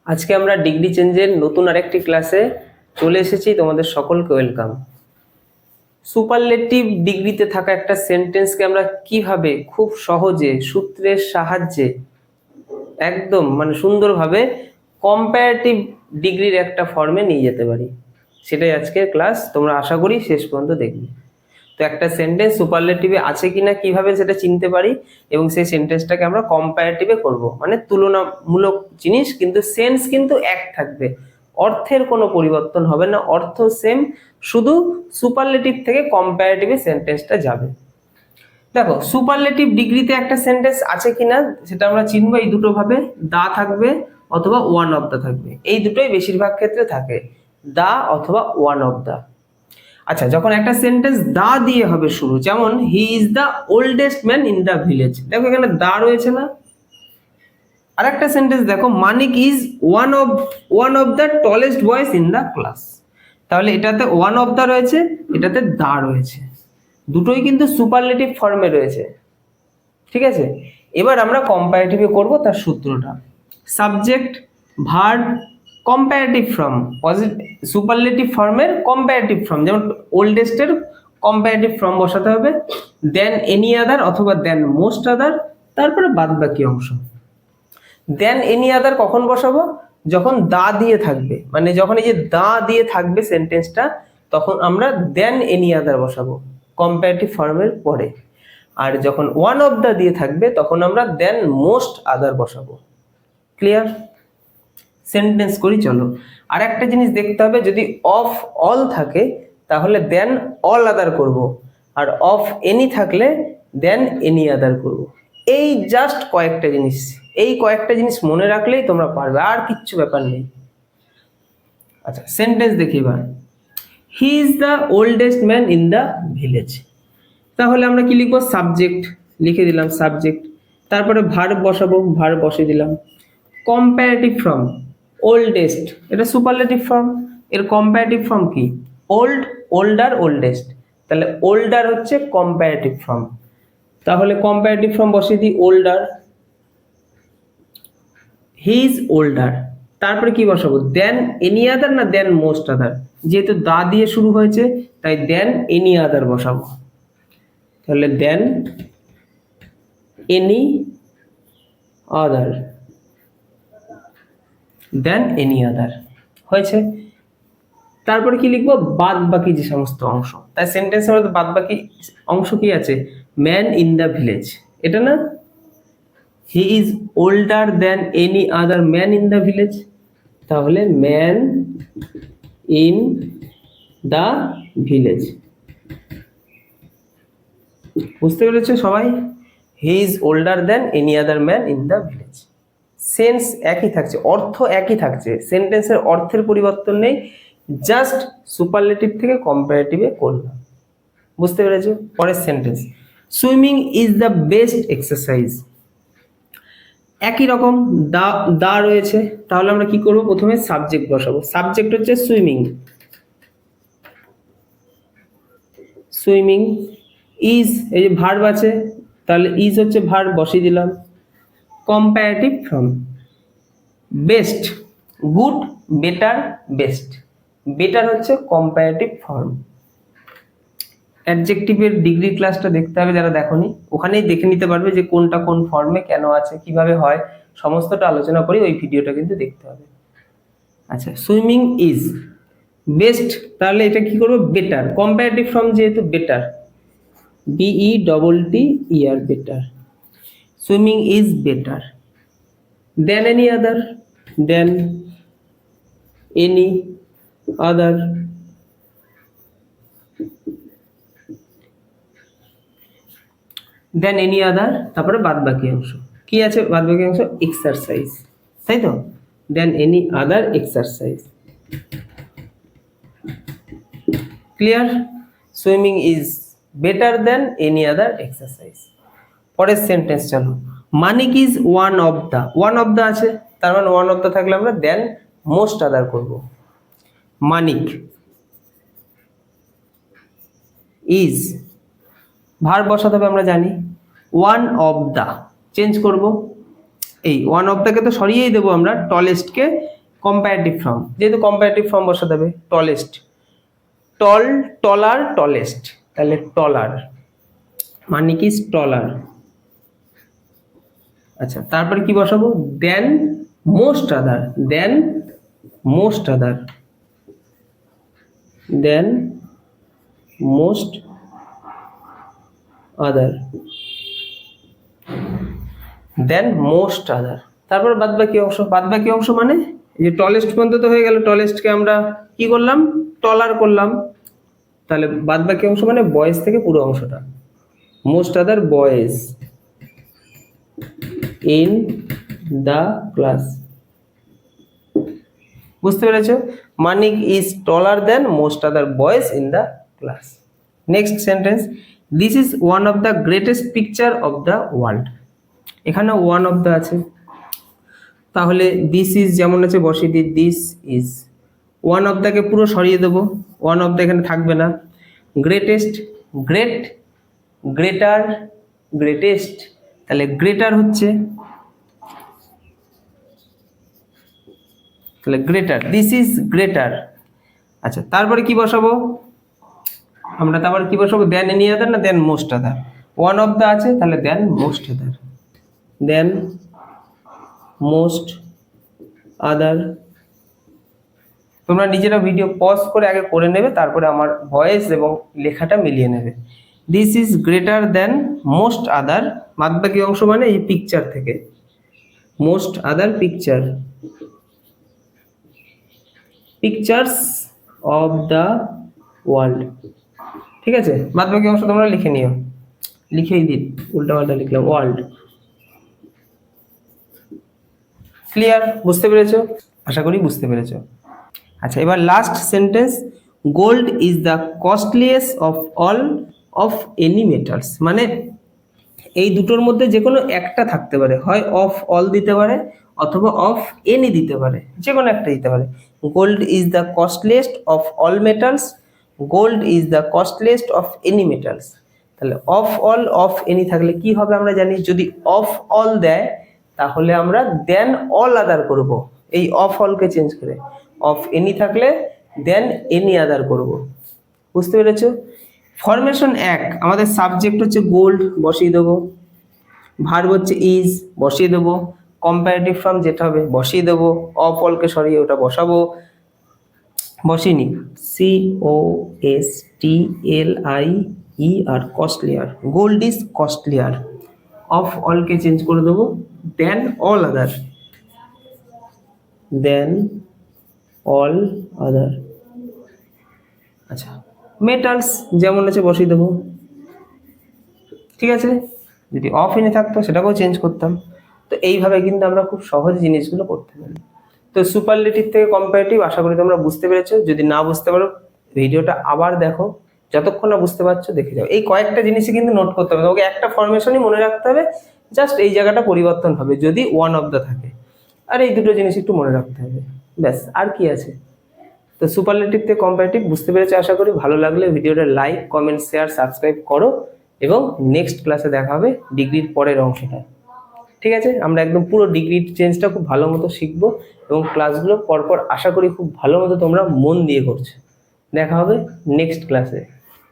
আজকে আমরা ডিগ্রি চেঞ্জের নতুন আরেকটি ক্লাসে চলে এসেছি। তোমাদের সকলকে ওয়েলকাম। সুপারলেটিভ ডিগ্রিতে থাকা একটা সেন্টেন্সকে আমরা কিভাবে খুব সহজে সূত্রের সাহায্যে একদম সুন্দরভাবে কম্পারেটিভ ডিগ্রির একটা ফর্মে নিয়ে যেতে পারি, সেটাই আজকের ক্লাস। তোমরা আশা করি শেষ পর্যন্ত দেখবে। তো একটা সেন্টেন্স সুপারলেটিভে আছে কিনা কিভাবে সেটা চিনতে পারি, এবং সেই সেন্টেন্সটাকে আমরা কম্পারেটিভে করব, তুলনামূলক জিনিস, কিন্তু সেন্স কিন্তু এক থাকবে, অর্থের কোনো পরিবর্তন হবে না, অর্থ সেম, শুধু সুপারলেটিভ থেকে কম্পারেটিভে সেন্টেন্সটা যাবে। দেখো, সুপারলেটিভ ডিগ্রিতে একটা সেন্টেন্স আছে কিনা সেটা আমরা চিনবো এই দুটো ভাবে, দা থাকবে অথবা ওয়ান অফ দা থাকবে। এই দুটোই বেশিরভাগ ক্ষেত্রে থাকে, দা অথবা ওয়ান অফ দা। আচ্ছা, যখন একটা সেন্টেন্স দা দিয়ে হবে শুরু, যেমন he is the oldest man in the village, দেখো এখানে দা রয়েছে না। আর একটা সেন্টেন্স দেখো, Manik is one of the tallest boys in the class, তাহলে এটাতে ওয়ান অফ দা রয়েছে, এটাতে দা রয়েছে, দুটোই কিন্তু সুপারলেটিভ ফর্মে রয়েছে। ঠিক আছে, এবার আমরা কম্পারেটিভে করব তার সূত্রটা। Subject, verb, comparative form, superlative ফর্মের কম্পারেটিভ ফর্ম, যেমন ওল্ডেস্টের কম্পারেটিভ ফর্ম বসাতে হবে, দেন এনি আদার অথবা দেন মোস্ট আদার, তারপরে বাদ বাকি অংশ। দেন এনি আদার কখন বসাবো? যখন দা দিয়ে থাকবে, যখন এই যে দা দিয়ে থাকবে সেন্টেন্সটা, তখন আমরা দেন এনি আদার বসাবো কম্পারেটিভ ফর্মের পরে। আর যখন ওয়ান অফ দা দিয়ে থাকবে তখন আমরা দেন মোস্ট আদার বসাবো। ক্লিয়ার? সেন্টেন্স করি চলো। আর একটা জিনিস দেখতে হবে, যদি অফ অল থাকে তাহলে দেন অল আদার করব, আর অফ এনি থাকলে দেন এনি আদার করব। এই জাস্ট কয়েকটা জিনিস, এই কয়েকটা জিনিস মনে রাখলেই তোমরা পারবে, আর কিচ্ছু ব্যাপার নেই। আচ্ছা, সেন্টেন্স দেখি এবার। হি is the oldest man in the village, তাহলে আমরা কি লিখবো? সাবজেক্ট লিখে দিলাম, সাবজেক্ট, তারপরে ভার্ব বসাবো, ভার্ব বসিয়ে দিলাম। কম্পারেটিভ ফর্ম, ওল্ডেস্ট, এটা সুপারলেটিভ ফর্ম, এর কম্পারেটিভ ফর্ম কি? ওল্ড, ওল্ডার, ওল্ডেস্ট, তাহলে ওল্ডার হচ্ছে কম্পারেটিভ ফর্ম, তাহলে কম্পারেটিভ ফর্ম বসিয়ে দিই ওল্ডার, হি ইজ ওল্ডার। তারপরে কি বসাবো? দেন এনি আদার না দেন মোস্ট আদার, যেহেতু দা দিয়ে শুরু হয়েছে তাই দেন এনি আদার বসাবো, তাহলে দেন এনি আদার, দেন এনি আদার হয়েছে। তারপরে কি লিখবো? বাদ বাকি যে সমস্ত অংশ, তাই সেন্টেন্সের মধ্যে বাদ বাকি অংশ কি আছে? ম্যান ইন দ্য ভিলেজ, এটা না, he is older than any other man in the village, তাহলে ম্যান ইন দ্য ভিলেজ। বুঝতে পেরেছো সবাই? He is older than any other man in the village. Sense একই থাকছে, অর্থ একই থাকছে, সেন্টেন্সের অর্থের পরিবর্তন নেই, জাস্ট সুপারলেটিভ থেকে কম্পারেটিভে করলাম। বুঝতে পেরেছো? পরের sentence, swimming is the best exercise, একই রকম দা দা রয়েছে, তাহলে আমরা কি করব? প্রথমে সাবজেক্ট বসাবো, সাবজেক্ট হচ্ছে সুইমিং, সুইমিং, ইজ এই যে ভার্ব আছে, তাহলে ইজ হচ্ছে ভার্ব, বসিয়ে দিলাম। Comparative form, best, good, better, best, better হচ্ছে কম্পারেটিভ ফর্ম। অ্যাডজেক্টিভের ডিগ্রি ক্লাসটা দেখতে হবে, যারা দেখোনি ওখানেই দেখে নিতে পারবে যে কোনটা কোন ফর্মে কেন আছে, কিভাবে হয়, সমস্তটা আলোচনা করি, ওই ভিডিওটা কিন্তু দেখতে হবে। আচ্ছা, সুইমিং ইজ বেস্ট, তাহলে এটা কি করবো? বেটার, কম্পারেটিভ ফর্ম যেহেতু better, B E double T E R, better, swimming is better. Than any other, than any other, than any other, তারপরে বাদ বাকি অংশ কি আছে? বাদ বাকি অংশ এক্সারসাইজ, তাই তো, than any other exercise. Clear? Swimming is better than any other exercise. পরের সেন্টেন্স চলো, Manik is one of the, one of the আছে, তার মানে ওয়ান অফ দা থাকলে আমরা দেন মোস্ট আদার করব। মানিক ইজ, ভার্ব বসাতে হবে আমরা জানি, ওয়ান অফ দা চেঞ্জ করব, এই ওয়ান অফ দ্যাকে তো সরিয়েই দেবো আমরা, টলেস্টকে কম্পারেটিভ ফর্ম, যেহেতু কম্পারেটিভ ফর্ম বসাতে হবে, টলেস্ট, টল, টলার, টলেস্ট, তাহলে টলার মানে কি টলার। আচ্ছা, তারপরে কি বসাবো, দেন মোস্ট আদার, দেন মোস্ট আদার, দেন মোস্ট আদার, দেন মোস্ট আদার। তারপর বাদবাকি অংশ, বাদবাকি অংশ মানে এই যে টলেস্ট পর্যন্ত তো হয়ে গেল, টলেস্টকে আমরা কি করলাম, টলার করলাম, তাহলে বাদবাকি অংশ মানে বয়েজ থেকে পুরো অংশটা, most other boys in the class. বুঝতে পেরেছো, Manik is taller than most other boys in the class. Next sentence, this is one of the greatest picture of the world. এখানে ওয়ান অফ দ্য আছে, তাহলে this is যেমন আছে বসিয়ে দিই this is, one of দ্যাকে পুরো সরিয়ে দেবো, ওয়ান অফ দ্য এখানে থাকবে না। গ্রেটেস্ট, গ্রেট, গ্রেটার, গ্রেটেস্ট, তাহলে গ্রেটার হচ্ছে, তাহলে গ্রেটার, দিস ইজ গ্রেটার। আচ্ছা, তারপরে কি বসাবো আমরা, তারপরে কি বসাবো, দেন এনি আদার না than most other, one of the আছে তাহলে দেন মোস্ট আদার, দেন মোস্ট আদার। তোমরা নিজেরা ভিডিও পজ করে আগে করে নেবে, তারপরে আমার ভয়েস এবং লেখাটা মিলিয়ে নেবে। This is greater than most আদার, বাদবাকি অংশ মানে এই পিকচার থেকে, most other picture, pictures of the world. ঠিক আছে, বাদবাকি অংশ তোমরা লিখে নিও, লিখেই দিন, উল্টাপাল্টা লিখলাম, ওয়ার্ল্ড। ক্লিয়ার, বুঝতে পেরেছো? আশা করি বুঝতে পেরেছো। আচ্ছা, এবার last sentence, gold is the costliest of all of any metals, মানে এই দুটোর মধ্যে যে কোনো একটা থাকতে পারে, হয় অফ অল দিতে পারে অথবা অফ এনি দিতে পারে, যে কোনো একটা দিতে পারে। Gold is the costliest of all metals, gold is the costliest of any metals. তাহলে অফ অল অফ এনি থাকলে কি হবে আমরা জানি, যদি অফ অল দেয় তাহলে আমরা দেন অল আদার করব, এই অফ অলকে চেঞ্জ করে। অফ এনি থাকলে দেন এনি আদার করব। বুঝতে পেরেছো? ফরমেশন এক, আমাদের সাবজেক্ট হচ্ছে গোল্ড, বসিয়ে দেবো, ভার্ব হচ্ছে ইজ, বসিয়ে দেবো, কম্পারেটিভ ফর্ম যেটা হবে বসিয়ে দেবো, অফ অলকে সরিয়ে ওটা বসাবো, বসিনি, C O S T L I E R, costlier, gold is costlier. Of অলকে চেঞ্জ করে দেবো, দেন অল আদার, দেন অল আদার। আচ্ছা, মেটালস যেমন আছে বসিয়ে দেবো, ঠিক আছে, যদি অফ এনে থাকতো সেটাকেও চেঞ্জ করতাম। তো এইভাবে কিন্তু আমরা খুব সহজ জিনিসগুলো করতে পারি। তো সুপারলেটিভ থেকে কম্পারেটিভ আশা করি তোমরা বুঝতে পেরেছো। যদি না বুঝতে পারো ভিডিওটা আবার দেখো, যতক্ষণ না বুঝতে পারছো দেখে যাও। এই কয়েকটা জিনিসই কিন্তু নোট করতে হবে, তোমাকে একটা ফরমেশনই মনে রাখতে হবে, জাস্ট এই জায়গাটা পরিবর্তন হবে যদি ওয়ান অফ দ্য থাকে, আর এই দুটো জিনিস একটু মনে রাখতে হবে, ব্যাস, আর কি আছে। তো সুপারলেটিভ থেকে কম্পারেটিভ বুঝতে পেরেছো আশা করি। ভালো লাগলে ভিডিওটা লাইক, কমেন্ট, শেয়ার, সাবস্ক্রাইব করো এবং নেক্সট ক্লাসে দেখা হবে ডিগ্রির পরের অংশটা। ঠিক আছে, আমরা একদম পুরো ডিগ্রির চেঞ্জটা খুব ভালো মতো শিখবো এবং ক্লাসগুলো পরপর আশা করি খুব ভালো মতো তোমরা মন দিয়ে করছো। দেখা হবে নেক্সট ক্লাসে।